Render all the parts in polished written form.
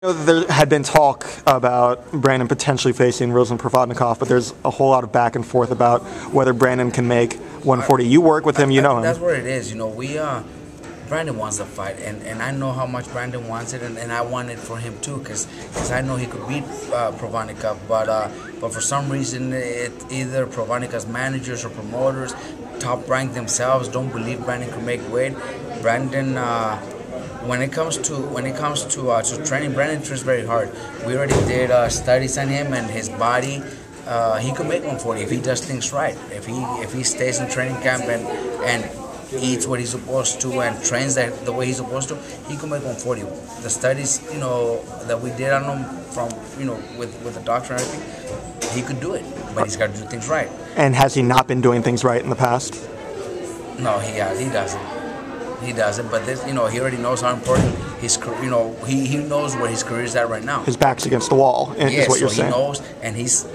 There had been talk about Brandon potentially facing Ruslan Provodnikov, but there's a whole lot of back and forth about whether Brandon can make 140. You work with him, you know him. That's what it is. Brandon wants the fight, and I know how much Brandon wants it, and I want it for him too, because I know he could beat Provodnikov, but for some reason, either Provodnikov's managers or promoters, top ranked themselves, don't believe Brandon could make weight. Brandon. When it comes to training, Brandon trains very hard. We already did studies on him and his body. He could make 140 if he does things right. If he stays in training camp and eats what he's supposed to and trains the way he's supposed to, he could make 140. The studies, that we did on him from, with the doctor and everything, he could do it, but he's got to do things right. And has he not been doing things right in the past? No, he doesn't. He doesn't, but this, he already knows how important his career. He knows where his career is at right now. His back's against the wall, is what you're saying. He knows, and he's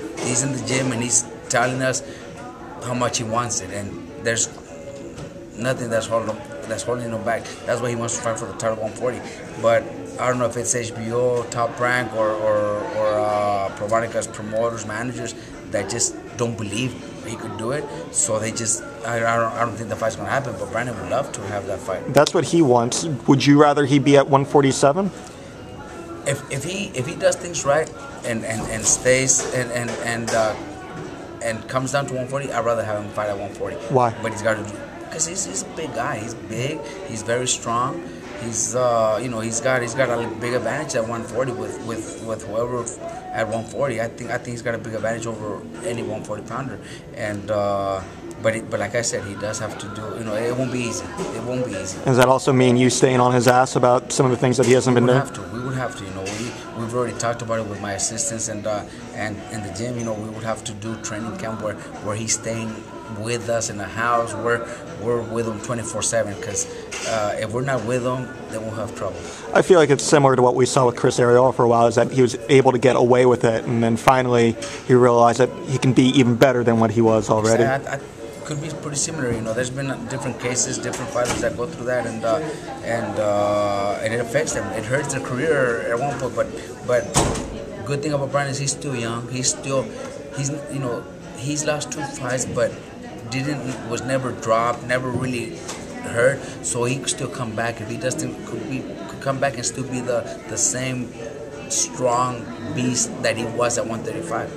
in the gym, and he's telling us how much he wants it, and there's nothing that's holding him back. That's why he wants to fight for the title 140. But I don't know if it's HBO, Top Rank, or Provodnikov's promoters, managers that just don't believe he could do it. So they just, I don't think the fight's gonna happen. But Brandon would love to have that fight. That's what he wants. Would you rather he be at 147? If he does things right and stays and comes down to 140, I'd rather have him fight at 140. Why? But he's got to do, because he's a big guy. He's big. He's very strong. He's he's got a big advantage at 140 with whoever at 140. I think he's got a big advantage over any 140 pounder. And but like I said, he does have to do. It won't be easy. It won't be easy. Does that also mean you staying on his ass about some of the things that he hasn't been doing? We would have to. We've already talked about it with my assistants and in the gym. We would have to do training camp where he's staying with us in the house. We're with him 24/7, because if we're not with him, then we'll have trouble. I feel like it's similar to what we saw with Chris Arreola for a while, is that he was able to get away with it, and then finally he realized that he can be even better than what he was already. I could be pretty similar. There's been different cases, different fighters that go through that, and it affects them. It hurts their career at one point, but good thing about Brandon is he's still young. He's lost 2 fights, but was never dropped, never really hurt, so he could still come back. If he does think could come back and still be the same strong beast that he was at 135.